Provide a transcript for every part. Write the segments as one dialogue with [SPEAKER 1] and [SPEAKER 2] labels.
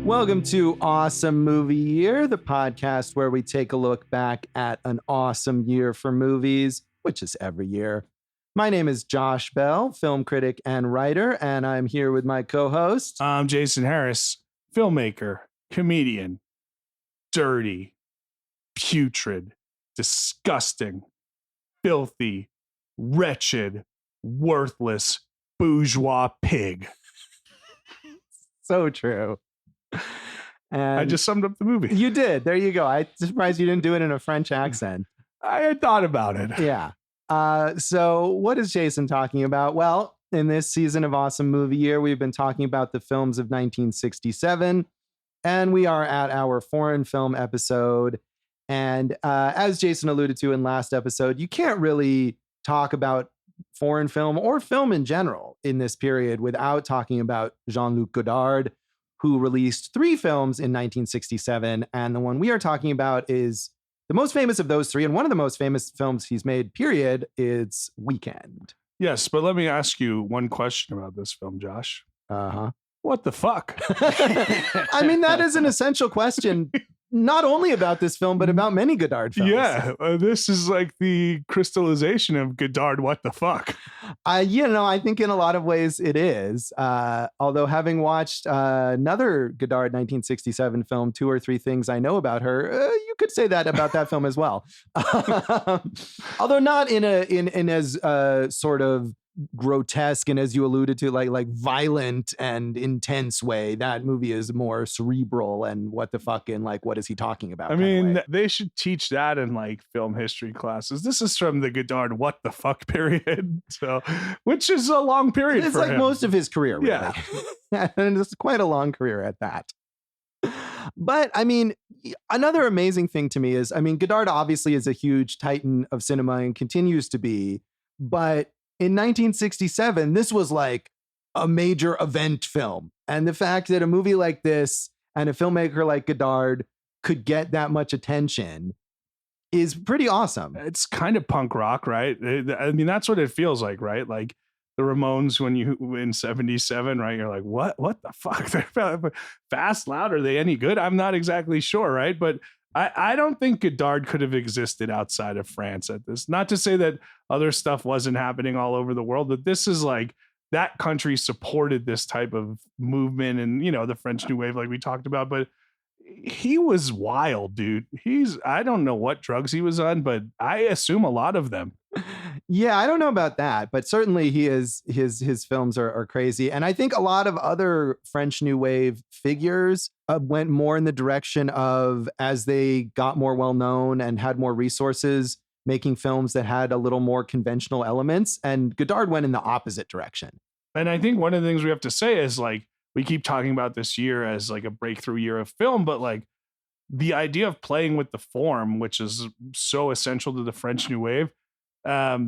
[SPEAKER 1] Welcome to Awesome Movie Year, the podcast where we take a look back at an awesome year for movies, which is every year. My name is Josh Bell, film critic and writer, and I'm here with my co-host.
[SPEAKER 2] I'm Jason Harris, filmmaker, comedian, dirty, putrid, disgusting, filthy, wretched, worthless, bourgeois pig.
[SPEAKER 1] So true. And
[SPEAKER 2] I just summed up the movie.
[SPEAKER 1] You did. There you go. I'm surprised you didn't do it in a French accent.
[SPEAKER 2] I had thought about it.
[SPEAKER 1] Yeah. So what is Jason talking about? Well, in this season of Awesome Movie Year, we've been talking about the films of 1967, and we are at our foreign film episode. And as Jason alluded to in last episode, you can't really talk about foreign film or film in general in this period without talking about Jean-Luc Godard, who released 3 films in 1967. And the one we are talking about is the most famous of those 3. And one of the most famous films he's made, period, is Weekend.
[SPEAKER 2] Yes, but let me ask you one question about this film, Josh.
[SPEAKER 1] Uh-huh.
[SPEAKER 2] What the fuck?
[SPEAKER 1] I mean, that is an essential question, not only about this film, but about many Godard films.
[SPEAKER 2] Yeah, this is like the crystallization of Godard. What the fuck?
[SPEAKER 1] I think in a lot of ways it is. Although having watched another Godard 1967 film, 2 or 3 Things I Know About Her, you could say that about that film as well. Although not in as sort of grotesque and, as you alluded to, like violent and intense way. That movie is more cerebral and what the fuck and like what is he talking about?
[SPEAKER 2] I mean, they should teach that in like film history classes. This is from the Godard what the fuck period, so which is a long period.
[SPEAKER 1] It's
[SPEAKER 2] for
[SPEAKER 1] like
[SPEAKER 2] him.
[SPEAKER 1] most of his career, really.
[SPEAKER 2] Yeah.
[SPEAKER 1] And it's quite a long career at that. But I mean, another amazing thing to me is, I mean, Godard obviously is a huge titan of cinema and continues to be, but in 1967, this was like a major event film. And the fact that a movie like this and a filmmaker like Godard could get that much attention is pretty awesome.
[SPEAKER 2] It's kind of punk rock, right? I mean, that's what it feels like, right? Like the Ramones when you in 77, right? You're like, what the fuck? They're fast, loud. Are they any good? I'm not exactly sure, right? But I don't think Godard could have existed outside of France at this. Not to say that other stuff wasn't happening all over the world, but this is like that country supported this type of movement and, you know, the French New Wave, like we talked about. But he was wild, dude. I don't know what drugs he was on, but I assume a lot of them.
[SPEAKER 1] Yeah, I don't know about that, but certainly his films are crazy. And I think a lot of other French New Wave figures went more in the direction of, as they got more well-known and had more resources, making films that had a little more conventional elements. And Godard went in the opposite direction.
[SPEAKER 2] And I think one of the things we have to say is, like, we keep talking about this year as like a breakthrough year of film, but like the idea of playing with the form, which is so essential to the French New Wave,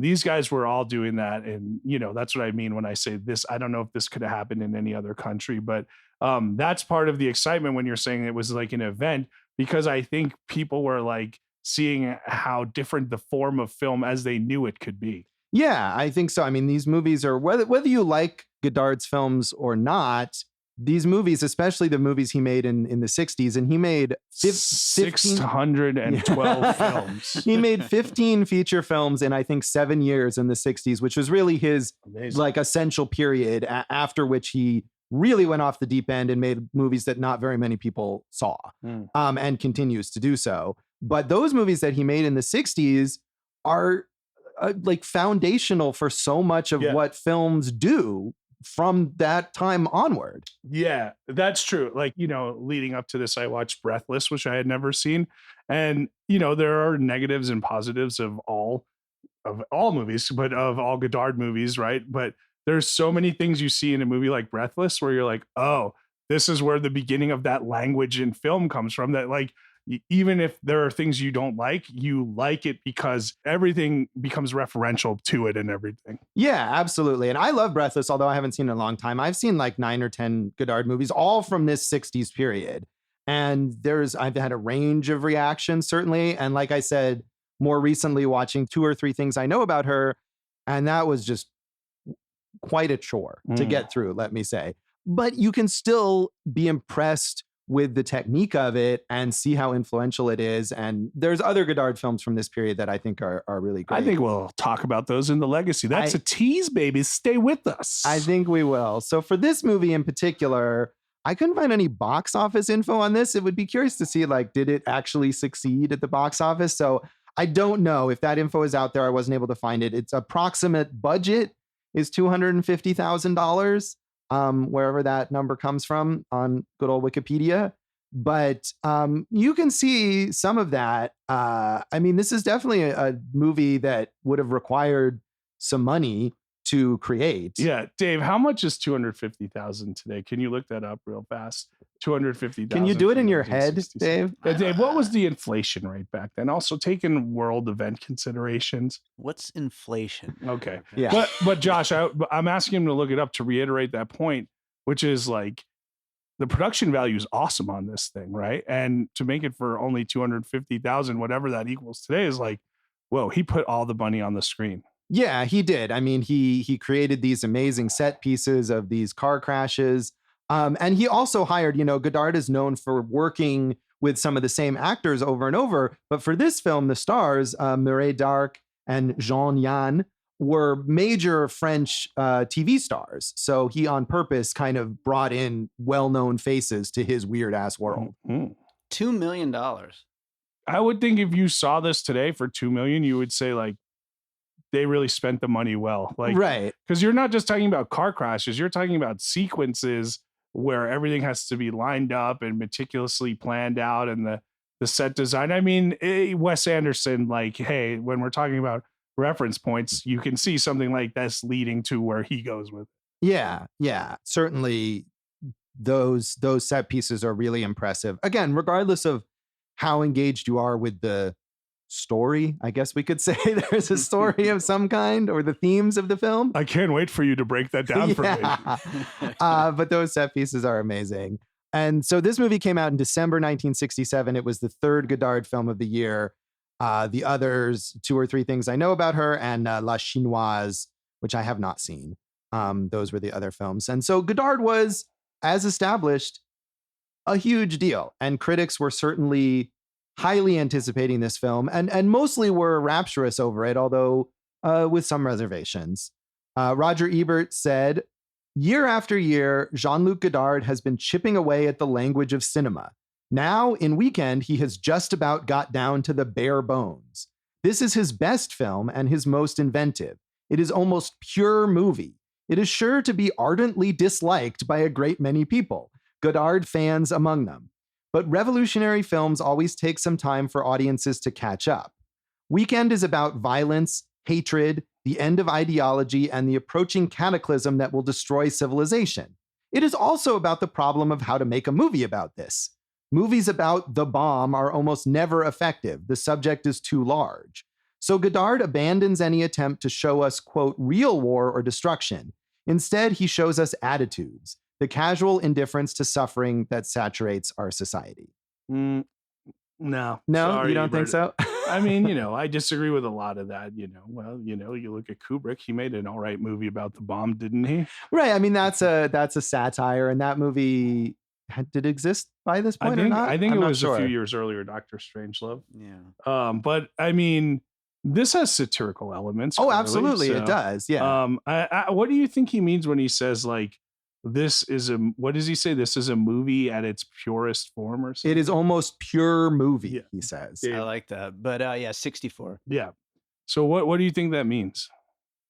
[SPEAKER 2] these guys were all doing that. And, you know, that's what I mean when I say this. I don't know if this could have happened in any other country, but that's part of the excitement when you're saying it was like an event, because I think people were like seeing how different the form of film as they knew it could be.
[SPEAKER 1] Yeah, I think so. I mean, these movies are, whether you like Godard's films or not, these movies, especially the movies he made in the 60s, and he made
[SPEAKER 2] 612 films.
[SPEAKER 1] He made 15 feature films in, I think, 7 years in the 60s, which was really his like essential period, after which he really went off the deep end and made movies that not very many people saw, and continues to do so. But those movies that he made in the 60s are like foundational for so much of what films do from that time onward.
[SPEAKER 2] Yeah, that's true. Like, you know, leading up to this, I watched Breathless, which I had never seen. And, you know, there are negatives and positives of all movies, but of all Godard movies, right? But there's so many things you see in a movie like Breathless where you're like, oh, this is where the beginning of that language in film comes from, that like, even if there are things you don't like, you like it because everything becomes referential to it and everything.
[SPEAKER 1] Yeah, absolutely. And I love Breathless, although I haven't seen it in a long time. I've seen like 9 or 10 Godard movies, all from this 60s period. And I've had a range of reactions, certainly. And like I said, more recently watching 2 or 3 Things I Know About Her. And that was just quite a chore to get through, let me say. But you can still be impressed with the technique of it and see how influential it is. And there's other Godard films from this period that I think are really great.
[SPEAKER 2] I think we'll talk about those in the legacy. That's a tease, baby. Stay with us.
[SPEAKER 1] I think we will. So for this movie in particular, I couldn't find any box office info on this. It would be curious to see, like, did it actually succeed at the box office? So I don't know if that info is out there. I wasn't able to find it. Its approximate budget is $250,000. Wherever that number comes from on good old Wikipedia. But you can see some of that. I mean, this is definitely a movie that would have required some money to create.
[SPEAKER 2] Yeah, Dave, how much is 250,000 today? Can you look that up real fast? 250,000.
[SPEAKER 1] Can you do it in your head, Dave?
[SPEAKER 2] Yeah, Dave, what was the inflation rate back then? Also taking world event considerations.
[SPEAKER 3] What's inflation?
[SPEAKER 2] Okay.
[SPEAKER 1] Yeah.
[SPEAKER 2] But Josh, I'm asking him to look it up to reiterate that point, which is like the production value is awesome on this thing, right? And to make it for only 250,000, whatever that equals today, is like, whoa, he put all the money on the screen.
[SPEAKER 1] Yeah, he did. I mean, he created these amazing set pieces of these car crashes. And he also hired, Godard is known for working with some of the same actors over and over. But for this film, the stars, Mireille Darc and Yanne, were major French TV stars. So he on purpose kind of brought in well-known faces to his weird ass world.
[SPEAKER 2] Mm-hmm.
[SPEAKER 3] $2 million.
[SPEAKER 2] I would think if you saw this today for $2 million, you would say, like, they really spent the money well. Like,
[SPEAKER 1] right.
[SPEAKER 2] Because you're not just talking about car crashes, you're talking about sequences where everything has to be lined up and meticulously planned out, and the set design. I mean, Wes Anderson, like, hey, when we're talking about reference points, you can see something like this leading to where he goes with.
[SPEAKER 1] Yeah. Certainly those set pieces are really impressive. Again, regardless of how engaged you are with the story, I guess we could say there's a story of some kind, or the themes of the film.
[SPEAKER 2] I can't wait for you to break that down for
[SPEAKER 1] me. But those set pieces are amazing. And so this movie came out in December 1967. It was the third Godard film of the year. The others, 2 or 3 things I know about her, and La Chinoise, which I have not seen. Those were the other films. And so Godard was, as established, a huge deal. And critics were certainly highly anticipating this film, and mostly were rapturous over it, although with some reservations. Roger Ebert said, "Year after year, Jean-Luc Godard has been chipping away at the language of cinema. Now, in Weekend, he has just about got down to the bare bones. This is his best film and his most inventive. It is almost pure movie. It is sure to be ardently disliked by a great many people, Godard fans among them. But revolutionary films always take some time for audiences to catch up. Weekend is about violence, hatred, the end of ideology, and the approaching cataclysm that will destroy civilization. It is also about the problem of how to make a movie about this. Movies about the bomb are almost never effective. The subject is too large. So Godard abandons any attempt to show us, quote, real war or destruction. Instead, he shows us attitudes, the casual indifference to suffering that saturates our society."
[SPEAKER 2] No,
[SPEAKER 1] sorry, you don't think so?
[SPEAKER 2] I mean, I disagree with a lot of that. Well, you look at Kubrick; he made an all right movie about the bomb, didn't he?
[SPEAKER 1] Right. I mean, that's a satire, and that movie did exist by this point or not?
[SPEAKER 2] I think
[SPEAKER 1] I'm
[SPEAKER 2] it was
[SPEAKER 1] sure.
[SPEAKER 2] a few years earlier, Dr. Strangelove.
[SPEAKER 3] Yeah.
[SPEAKER 2] But I mean, this has satirical elements.
[SPEAKER 1] Oh,
[SPEAKER 2] clearly,
[SPEAKER 1] absolutely,
[SPEAKER 2] so,
[SPEAKER 1] it does. Yeah.
[SPEAKER 2] What do you think he means when he says, like, this is what does he say? This is a movie at its purest form, or something?
[SPEAKER 1] It is almost pure movie, he says.
[SPEAKER 3] I like that. But yeah, 64.
[SPEAKER 2] Yeah. So what do you think that means?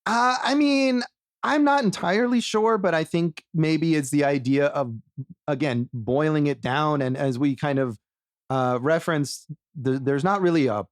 [SPEAKER 1] I mean, I'm not entirely sure, but I think maybe it's the idea of, again, boiling it down. And as we kind of referenced, there's not really a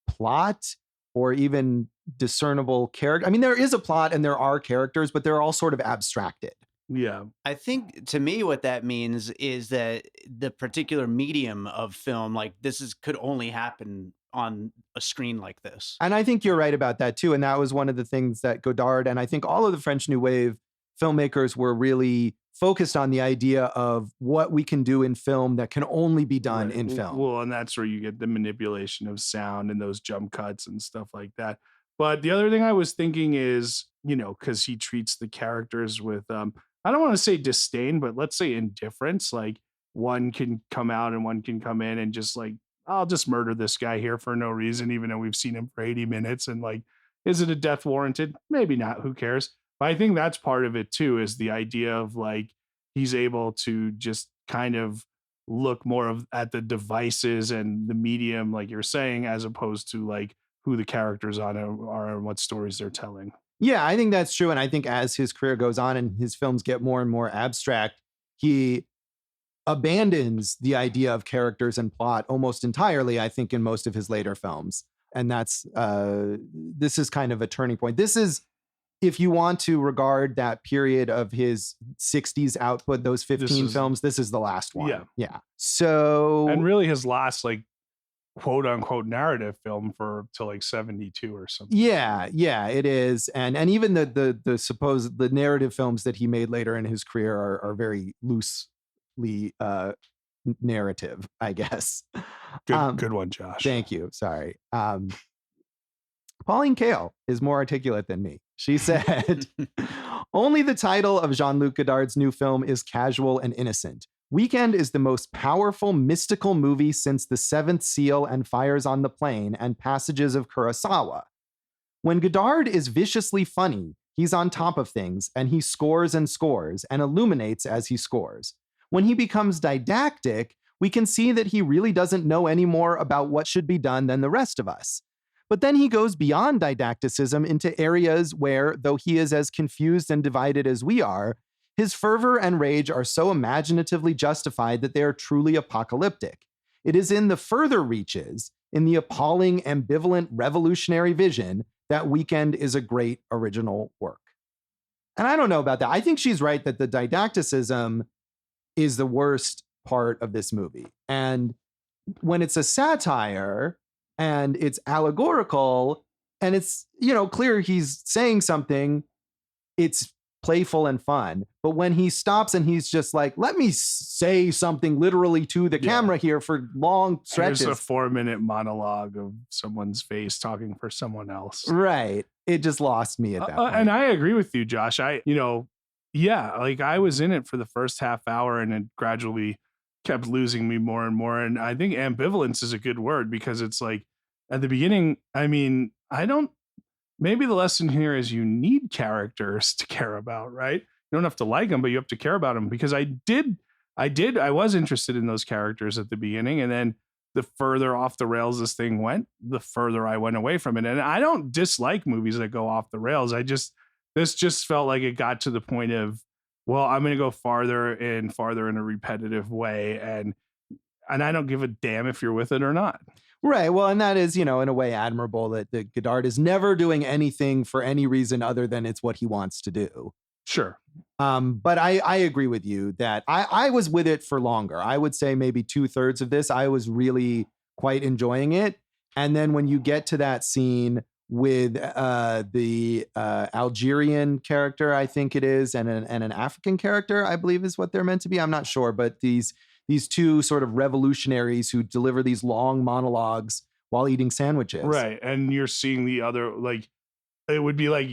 [SPEAKER 1] plot or even discernible character. I mean, there is a plot and there are characters, but they're all sort of abstracted.
[SPEAKER 2] Yeah.
[SPEAKER 3] I think, to me, what that means is that the particular medium of film, like, could only happen on a screen like this.
[SPEAKER 1] And I think you're right about that too. And that was one of the things that Godard and I think all of the French New Wave filmmakers were really focused on, the idea of what we can do in film that can only be done in film.
[SPEAKER 2] Well, and that's where you get the manipulation of sound and those jump cuts and stuff like that. But the other thing I was thinking is, because he treats the characters with, I don't want to say disdain, but let's say indifference. Like, one can come out and one can come in and just like, I'll just murder this guy here for no reason, even though we've seen him for 80 minutes. And like, is it a death warranted? Maybe not. Who cares? But I think that's part of it too, is the idea of like, he's able to just kind of look more at the devices and the medium, like you're saying, as opposed to like who the characters on are and what stories they're telling.
[SPEAKER 1] Yeah, I think that's true. And I think as his career goes on and his films get more and more abstract, he abandons the idea of characters and plot almost entirely, I think, in most of his later films. And that's, this is kind of a turning point. This is, if you want to regard that period of his 60s output, those 15 films, this is the last one.
[SPEAKER 2] Yeah.
[SPEAKER 1] Yeah. So.
[SPEAKER 2] And really his last, like, quote unquote narrative film for till like 72 or something.
[SPEAKER 1] Yeah, it is. And even the supposed the narrative films that he made later in his career are very loosely narrative, I guess.
[SPEAKER 2] Good one, Josh.
[SPEAKER 1] Thank you. Sorry. Pauline Kael is more articulate than me. She said, only the title of Jean-Luc Godard's new film is casual and innocent. Weekend is the most powerful mystical movie since The Seventh Seal and Fires on the Plain and Passages of Kurosawa. When Godard is viciously funny, he's on top of things and he scores and scores and illuminates as he scores. When he becomes didactic, we can see that he really doesn't know any more about what should be done than the rest of us. But then he goes beyond didacticism into areas where, though he is as confused and divided as we are, his fervor and rage are so imaginatively justified that they are truly apocalyptic. It is in the further reaches, in the appalling, ambivalent, revolutionary vision, that Weekend is a great original work. And I don't know about that. I think she's right that the didacticism is the worst part of this movie. And when it's a satire and it's allegorical and it's, clear he's saying something, it's playful and fun. But when he stops and he's just like, let me say something literally to the camera here for long stretches.
[SPEAKER 2] There's a 4-minute monologue of someone's face talking for someone else.
[SPEAKER 1] Right. It just lost me at that point.
[SPEAKER 2] And I agree with you, Josh. I was in it for the first half hour and it gradually kept losing me more and more. And I think ambivalence is a good word because it's like at the beginning, maybe the lesson here is you need characters to care about, right? You don't have to like them, but you have to care about them because I was interested in those characters at the beginning. And then the further off the rails this thing went, the further I went away from it. And I don't dislike movies that go off the rails. This just felt like it got to the point of, well, I'm going to go farther in a repetitive way. And I don't give a damn if you're with it or not.
[SPEAKER 1] Right. Well, and that is, in a way admirable that Godard is never doing anything for any reason other than it's what he wants to do.
[SPEAKER 2] Sure.
[SPEAKER 1] But I agree with you that I was with it for longer. I would say maybe 2/3 of this, I was really quite enjoying it. And then when you get to that scene with the Algerian character, I think it is, and an African character, I believe is what they're meant to be. I'm not sure, but these two sort of revolutionaries who deliver these long monologues while eating sandwiches.
[SPEAKER 2] Right. And you're seeing the other, like, it would be like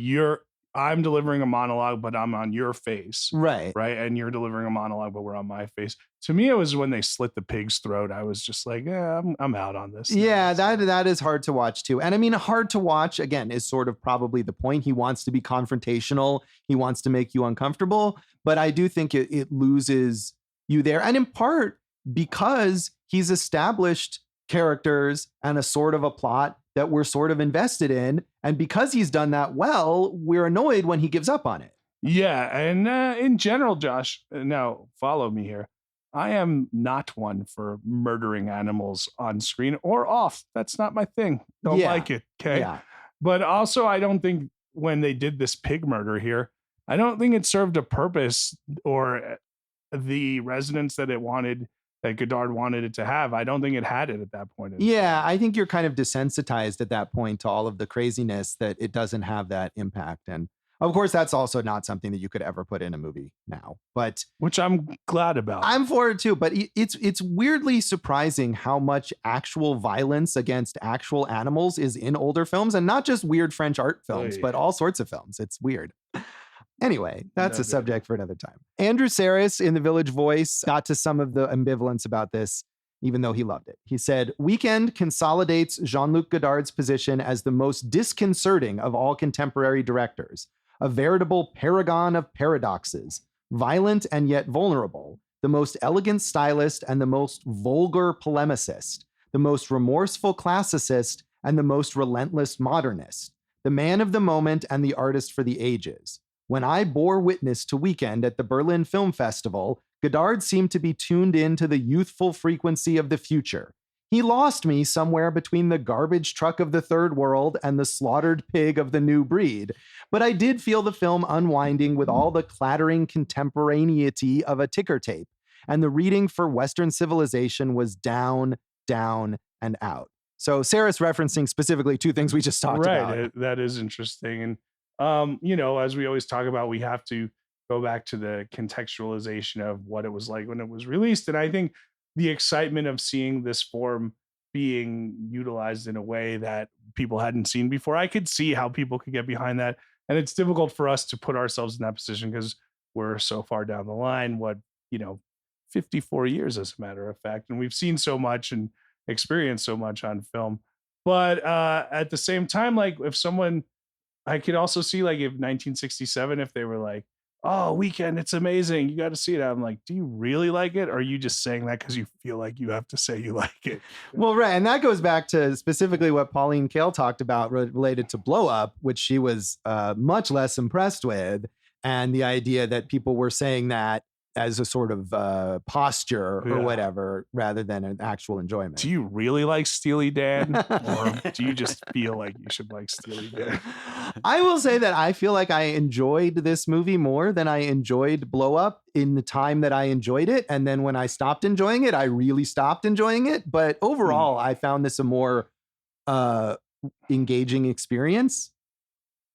[SPEAKER 2] I'm delivering a monologue, but I'm on your face.
[SPEAKER 1] Right.
[SPEAKER 2] Right. And you're delivering a monologue, but we're on my face. To me, it was when they slit the pig's throat. I was just like, yeah, I'm out on this.
[SPEAKER 1] Yeah, that is hard to watch too. And I mean, hard to watch, again, is sort of probably the point. He wants to be confrontational. He wants to make you uncomfortable. But I do think it loses you there. And in part because he's established characters and a sort of a plot that we're sort of invested in. And because he's done that well, we're annoyed when he gives up on it.
[SPEAKER 2] Yeah. And in general, Josh, now follow me here. I am not one for murdering animals on screen or off. That's not my thing. Don't like it. Okay.
[SPEAKER 1] Yeah.
[SPEAKER 2] But also, I don't think when they did this pig murder here, I don't think it served a purpose or the resonance that Godard wanted it to have. I don't think it had it at that point.
[SPEAKER 1] Yeah, I think you're kind of desensitized at that point to all of the craziness that it doesn't have that impact. And of course, that's also not something that you could ever put in a movie now, but
[SPEAKER 2] which I'm glad about.
[SPEAKER 1] I'm for it too, but it's weirdly surprising how much actual violence against actual animals is in older films, and not just weird French art films, but all sorts of films. It's weird. Anyway, that's
[SPEAKER 2] No
[SPEAKER 1] a
[SPEAKER 2] good.
[SPEAKER 1] subject for another time. Andrew Saris in The Village Voice got to some of the ambivalence about this, even though he loved it. He said, Weekend consolidates Jean-Luc Godard's position as the most disconcerting of all contemporary directors, a veritable paragon of paradoxes, violent and yet vulnerable, the most elegant stylist and the most vulgar polemicist, the most remorseful classicist and the most relentless modernist, the man of the moment and the artist for the ages. When I bore witness to Weekend at the Berlin Film Festival, Godard seemed to be tuned in to the youthful frequency of the future. He lost me somewhere between the garbage truck of the third world and the slaughtered pig of the new breed. But I did feel the film unwinding with all the clattering contemporaneity of a ticker tape. And the reading for Western civilization was down, down, and out. So Sarah's referencing specifically two things we just talked about.
[SPEAKER 2] Right. That is interesting. And, as we always talk about, we have to go back to the contextualization of what it was like when it was released. And I think the excitement of seeing this form being utilized in a way that people hadn't seen before, I could see how people could get behind that. And it's difficult for us to put ourselves in that position because we're so far down the line, 54 years as a matter of fact. And we've seen so much and experienced so much on film. But at the same time, like if someone, I could also see like if 1967, if they were like, oh, Weekend, it's amazing, you got to see it. I'm like, do you really like it? Or are you just saying that because you feel like you have to say you like it?
[SPEAKER 1] Well, right. And that goes back to specifically what Pauline Kael talked about related to Blow Up, which she was much less impressed with. And the idea that people were saying that as a sort of posture or whatever, rather than an actual enjoyment.
[SPEAKER 2] Do you really like Steely Dan? Or do you just feel like you should like Steely Dan?
[SPEAKER 1] I will say that I feel like I enjoyed this movie more than I enjoyed Blow Up in the time that I enjoyed it. And then when I stopped enjoying it, I really stopped enjoying it. But overall, I found this a more engaging experience.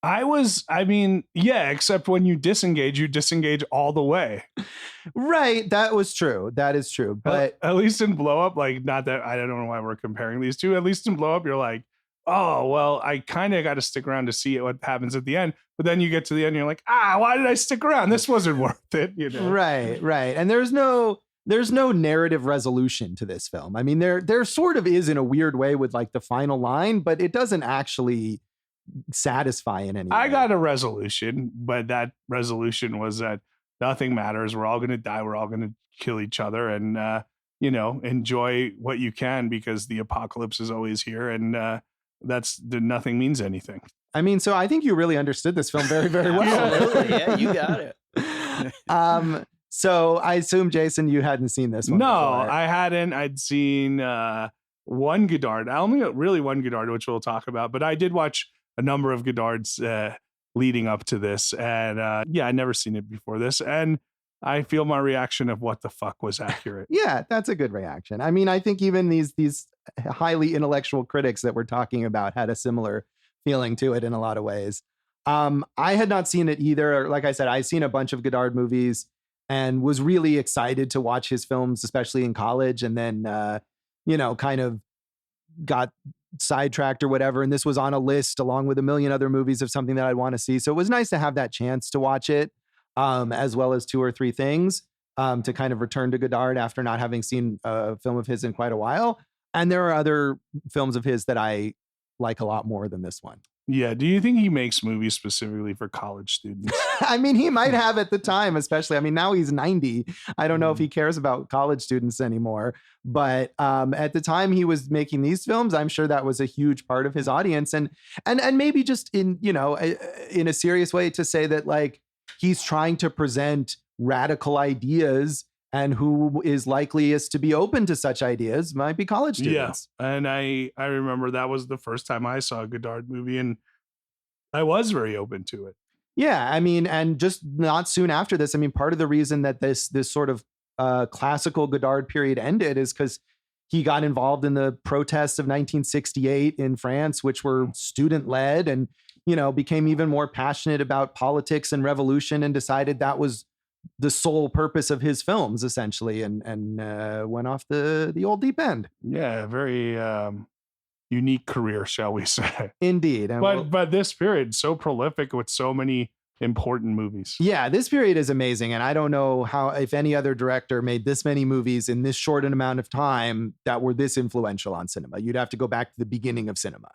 [SPEAKER 2] Except when you disengage all the way.
[SPEAKER 1] Right. That was true. That is true. But
[SPEAKER 2] at least in Blow Up, like, not that I don't know why we're comparing these two. At least in Blow Up, you're like, oh, well, I kind of got to stick around to see what happens at the end. But then you get to the end, and you're like, why did I stick around? This wasn't worth it.
[SPEAKER 1] Right. And there's no narrative resolution to this film. I mean, there sort of is in a weird way with like the final line, but it doesn't actually satisfy in any way.
[SPEAKER 2] I got a resolution, but that resolution was that nothing matters. We're all going to die. We're all going to kill each other, and enjoy what you can because the apocalypse is always here, and nothing means anything.
[SPEAKER 1] I mean, so I think you really understood this film very, very well.
[SPEAKER 3] Absolutely. Yeah, you got it.
[SPEAKER 1] So I assume, Jason, you hadn't seen this one.
[SPEAKER 2] No,
[SPEAKER 1] before.
[SPEAKER 2] I hadn't. I'd seen one Godard. I only really one Godard, which we'll talk about, but I did watch a number of Godards leading up to this. And I'd never seen it before this. And I feel my reaction of what the fuck was accurate.
[SPEAKER 1] Yeah, that's a good reaction. I mean, I think even these highly intellectual critics that we're talking about had a similar feeling to it in a lot of ways. I had not seen it either. Like I said, I've seen a bunch of Godard movies and was really excited to watch his films, especially in college. And then, kind of got sidetracked or whatever. And this was on a list along with a million other movies of something that I'd want to see. So it was nice to have that chance to watch it, as well as two or three things, to kind of return to Godard after not having seen a film of his in quite a while. And there are other films of his that I like a lot more than this one.
[SPEAKER 2] Yeah. Do you think he makes movies specifically for college students?
[SPEAKER 1] I mean, he might have at the time, especially. I mean, now he's 90. I don't know if he cares about college students anymore. But at the time he was making these films, I'm sure that was a huge part of his audience. And maybe just in a serious way to say that, like, he's trying to present radical ideas, and who is likeliest to be open to such ideas might be college students.
[SPEAKER 2] Yeah. And I remember that was the first time I saw a Godard movie, and I was very open to it.
[SPEAKER 1] Yeah. I mean, and just not soon after this, I mean, part of the reason that this sort of classical Godard period ended is because he got involved in the protests of 1968 in France, which were student led, and, became even more passionate about politics and revolution, and decided that was the sole purpose of his films, essentially, and went off the old deep end.
[SPEAKER 2] Yeah, very unique career, shall we say?
[SPEAKER 1] Indeed.
[SPEAKER 2] But this period, so prolific with so many important movies.
[SPEAKER 1] Yeah, this period is amazing. And I don't know if any other director made this many movies in this short an amount of time that were this influential on cinema. You'd have to go back to the beginning of cinema.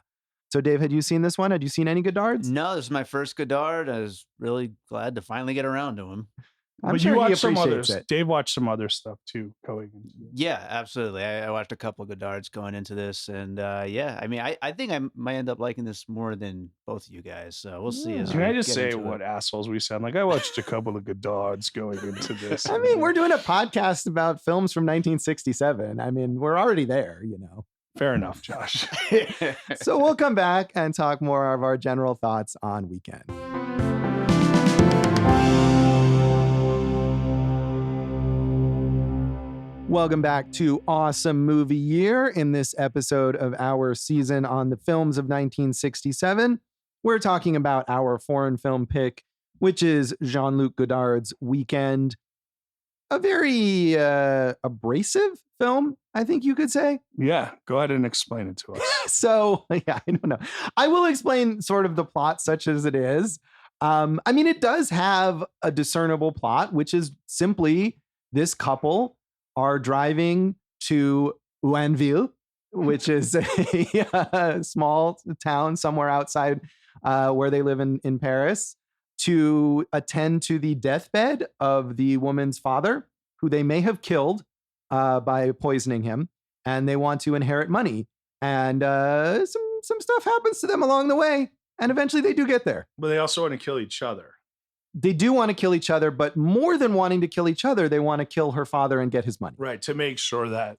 [SPEAKER 1] So Dave, had you seen this one? Had you seen any Godards?
[SPEAKER 3] No, this is my first Godard. I was really glad to finally get around to him.
[SPEAKER 1] I'm
[SPEAKER 2] But
[SPEAKER 1] sure
[SPEAKER 2] you
[SPEAKER 1] he
[SPEAKER 2] watched some
[SPEAKER 1] appreciates
[SPEAKER 2] others.
[SPEAKER 1] it.
[SPEAKER 2] Dave watched some other stuff too going into this.
[SPEAKER 3] Yeah, absolutely. I watched a couple of Godards going into this, and yeah, I mean, I think I might end up liking this more than both of you guys. So we'll see. As
[SPEAKER 2] Can
[SPEAKER 3] we
[SPEAKER 2] I just
[SPEAKER 3] get
[SPEAKER 2] say
[SPEAKER 3] into
[SPEAKER 2] what
[SPEAKER 3] it.
[SPEAKER 2] assholes we sound like? I watched a couple of Godards going into this.
[SPEAKER 1] I mean, we're doing a podcast about films from 1967. I mean, we're already there, you know.
[SPEAKER 2] Fair enough, Josh.
[SPEAKER 1] So we'll come back and talk more of our general thoughts on Weekend. Welcome back to Awesome Movie Year. In this episode of our season on the films of 1967, we're talking about our foreign film pick, which is Jean-Luc Godard's Weekend. A very abrasive film, I think you could say.
[SPEAKER 2] Yeah, go ahead and explain it to us.
[SPEAKER 1] So, yeah, I don't know. I will explain sort of the plot such as it is. I mean, it does have a discernible plot, which is simply this couple are driving to Ouanville, which is a small town somewhere outside where they live in Paris, to attend to the deathbed of the woman's father, who they may have killed by poisoning him, and they want to inherit money. And some stuff happens to them along the way, and eventually they do get there.
[SPEAKER 2] But they also want to kill each other.
[SPEAKER 1] They do want to kill each other, but more than wanting to kill each other, they want to kill her father and get his money.
[SPEAKER 2] Right, to make sure that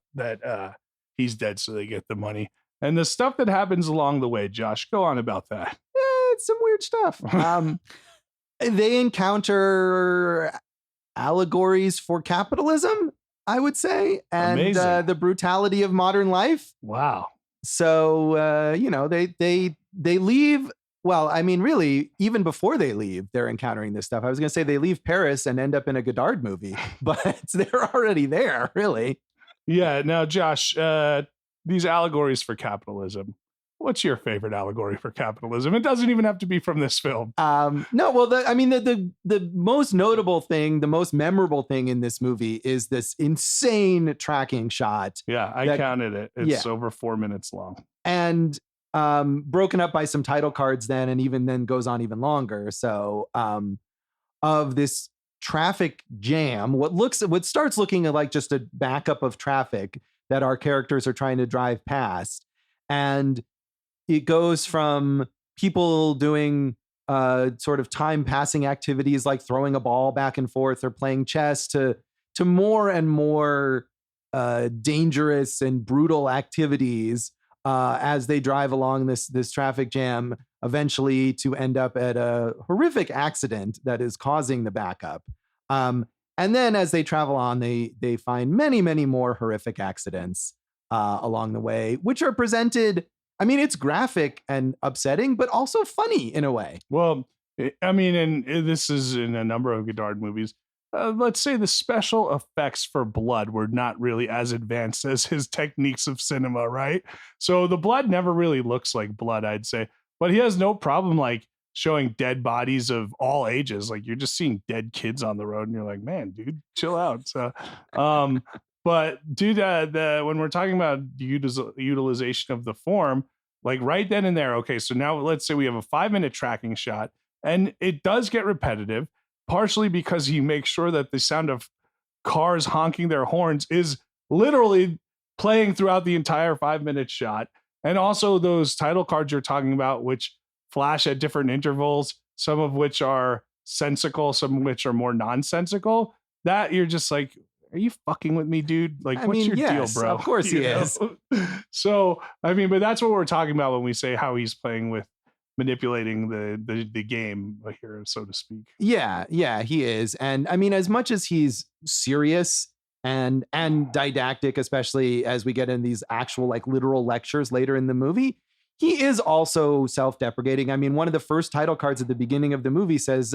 [SPEAKER 2] he's dead so they get the money. And the stuff that happens along the way, Josh, go on about that.
[SPEAKER 1] It's some weird stuff. They encounter allegories for capitalism, I would say, and the brutality of modern life.
[SPEAKER 2] Wow.
[SPEAKER 1] So, they leave. Well, I mean, really, even before they leave, they're encountering this stuff. I was going to say they leave Paris and end up in a Godard movie, but they're already there, really.
[SPEAKER 2] Yeah. Now, Josh, these allegories for capitalism. What's your favorite allegory for capitalism? It doesn't even have to be from this film.
[SPEAKER 1] No, well, the most notable thing, the most memorable thing in this movie is this insane tracking shot.
[SPEAKER 2] Yeah, I counted it. It's over 4 minutes long.
[SPEAKER 1] And broken up by some title cards then, and even then goes on even longer. So of this traffic jam, what starts looking like just a backup of traffic that our characters are trying to drive past. And it goes from people doing sort of time passing activities like throwing a ball back and forth or playing chess to more and more dangerous and brutal activities as they drive along this traffic jam, eventually to end up at a horrific accident that is causing the backup. And then as they travel on, they find many, many more horrific accidents along the way, which are presented. I mean, it's graphic and upsetting, but also funny in a way.
[SPEAKER 2] Well, I mean, and this is in a number of Godard movies. Let's say the special effects for blood were not really as advanced as his techniques of cinema, right? So the blood never really looks like blood, I'd say. But he has no problem like showing dead bodies of all ages. Like you're just seeing dead kids on the road and you're like, man, dude, chill out. So, but dude, when we're talking about utilization of the form, like right then and there, okay, so now let's say we have a 5-minute tracking shot and it does get repetitive, partially because he makes sure that the sound of cars honking their horns is literally playing throughout the entire 5-minute shot. And also those title cards you're talking about, which flash at different intervals, some of which are sensical, some of which are more nonsensical, that you're just like, are you fucking with me, dude? Like, what's your deal, bro?
[SPEAKER 1] Of course he is.
[SPEAKER 2] So, I mean, but that's what we're talking about when we say how he's playing with manipulating the game here, so to speak. Yeah,
[SPEAKER 1] he is. And I mean, as much as he's serious and didactic, especially as we get in these actual like literal lectures later in the movie, he is also self-deprecating. I mean, one of the first title cards at the beginning of the movie says,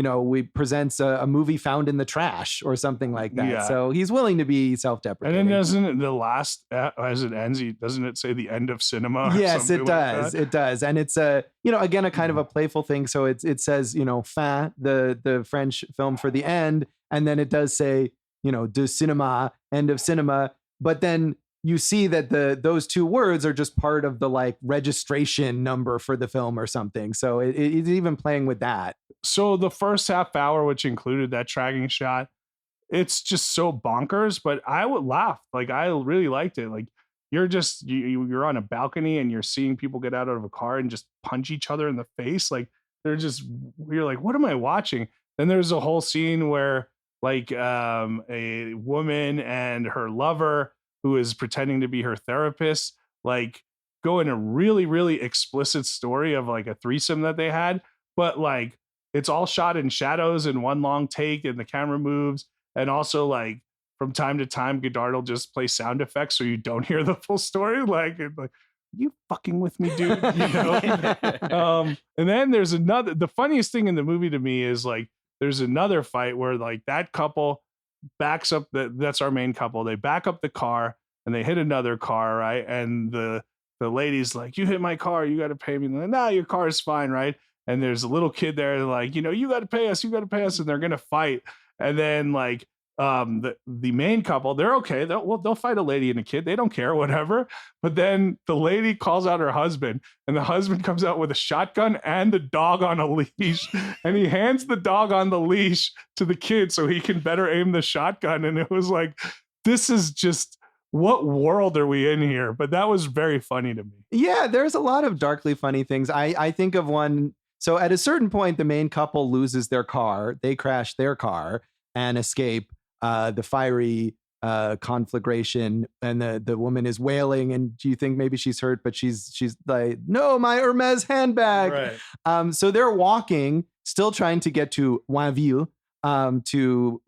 [SPEAKER 1] we presents a movie found in the trash or something like that.
[SPEAKER 2] Yeah.
[SPEAKER 1] So he's willing to be
[SPEAKER 2] And
[SPEAKER 1] self-deprecating.
[SPEAKER 2] then doesn't it, the last as it ends, doesn't it say the end of cinema? Or
[SPEAKER 1] Yes,
[SPEAKER 2] something
[SPEAKER 1] it does.
[SPEAKER 2] Like
[SPEAKER 1] It does. And it's again, a kind of a playful thing. So it says, fin, the French film for the end. And then it does say, de cinéma, end of cinema. But then you see that those two words are just part of the like registration number for the film or something. So it's even playing with that.
[SPEAKER 2] So the first half hour, which included that tracking shot, it's just so bonkers, but I would laugh. Like, I really liked it. Like, you're on a balcony and you're seeing people get out of a car and just punch each other in the face. Like, you're like, what am I watching? Then there's a whole scene where like a woman and her lover, who is pretending to be her therapist, like go in a really, really explicit story of like a threesome that they had. But like, it's all shot in shadows in one long take and the camera moves. And also like from time to time, Godard will just play sound effects so you don't hear the full story. Like, you fucking with me, dude. And then there's the funniest thing in the movie to me is like, there's another fight where like that couple backs up that's our main couple. They back up the car and they hit another car, right? And the lady's like, you hit my car, you got to pay me. And they're like, nah, your car is fine, right? And there's a little kid there like, you got to pay us, and they're gonna fight. And then like the main couple, they're okay. They'll fight a lady and a kid. They don't care, whatever. But then the lady calls out her husband, and the husband comes out with a shotgun and the dog on a leash, and he hands the dog on the leash to the kid so he can better aim the shotgun. And it was like, this is just, what world are we in here? But that was very funny to me.
[SPEAKER 1] Yeah, there's a lot of darkly funny things. I think of one. So at a certain point, the main couple loses their car. They crash their car and escape the fiery conflagration, and the woman is wailing, and you think maybe she's hurt, but she's like, no, my Hermes handbag.
[SPEAKER 2] Right.
[SPEAKER 1] So they're walking, still trying to get to Wainville to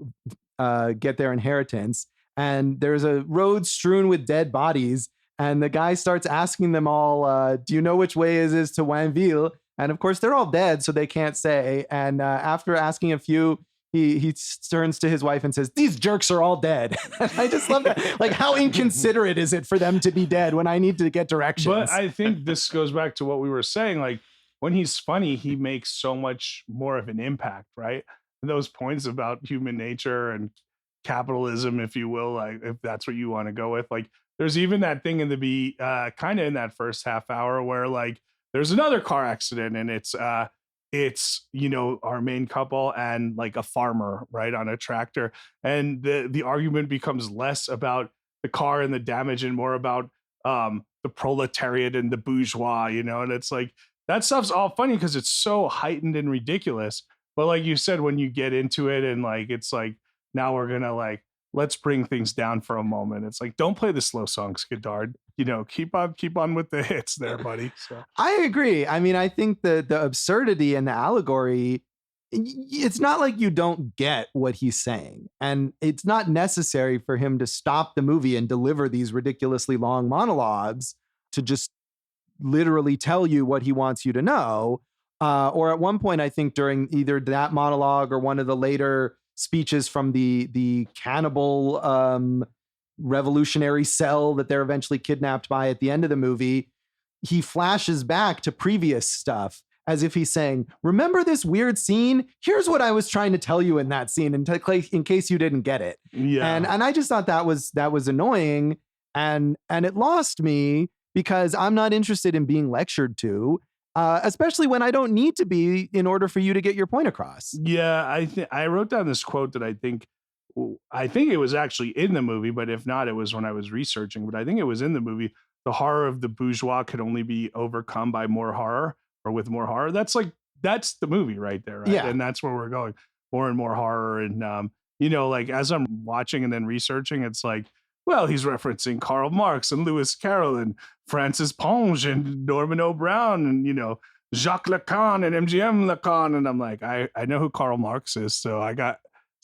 [SPEAKER 1] get their inheritance, and there's a road strewn with dead bodies, and the guy starts asking them all, do you know which way is to Wainville? And of course they're all dead, so they can't say. And after asking a few, he turns to his wife and says, these jerks are all dead. I just love that. Like, how inconsiderate is it for them to be dead when I need to get directions?
[SPEAKER 2] But I think this goes back to what we were saying. Like, when he's funny, he makes so much more of an impact, right? And those points about human nature and capitalism, if you will, like if that's what you want to go with. Like, there's even that thing in the kind of in that first half hour where like there's another car accident, and it's our main couple and like a farmer, right, on a tractor, and the argument becomes less about the car and the damage and more about the proletariat and the bourgeois, and it's like that stuff's all funny because it's so heightened and ridiculous. But like you said, when you get into it and like it's like, now we're gonna like, let's bring things down for a moment. It's like, don't play the slow songs, Godard. Keep on with the hits there, buddy. So.
[SPEAKER 1] I agree. I mean, I think the absurdity and the allegory, it's not like you don't get what he's saying. And it's not necessary for him to stop the movie and deliver these ridiculously long monologues to just literally tell you what he wants you to know. Or at one point, I think during either that monologue or one of the later speeches from the cannibal revolutionary cell that they're eventually kidnapped by at the end of the movie, he flashes back to previous stuff as if he's saying, remember this weird scene? Here's what I was trying to tell you in that scene in case you didn't get it.
[SPEAKER 2] Yeah.
[SPEAKER 1] And I just thought that was annoying, and it lost me because I'm not interested in being lectured to. Especially when I don't need to be in order for you to get your point across.
[SPEAKER 2] Yeah, I wrote down this quote that I think it was actually in the movie, but if not, it was when I was researching. But I think it was in the movie. The horror of the bourgeois could only be overcome by more horror, or with more horror. That's the movie right there, right?
[SPEAKER 1] Yeah.
[SPEAKER 2] And that's where we're going, more and more horror. And like as I'm watching and then researching, it's like, well, he's referencing Karl Marx and Lewis Carroll and Francis Ponge and Norman O'Brown and, Jacques Lacan and MGM Lacan. And I'm like, I know who Karl Marx is. So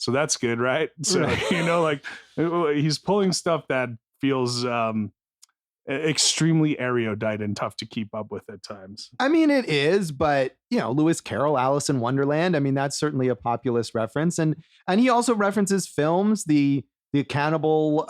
[SPEAKER 2] that's good, right? So,
[SPEAKER 1] Right.
[SPEAKER 2] like he's pulling stuff that feels extremely erudite and tough to keep up with at times.
[SPEAKER 1] I mean, it is, but Lewis Carroll, Alice in Wonderland. I mean, that's certainly a populist reference, and he also references films. The cannibal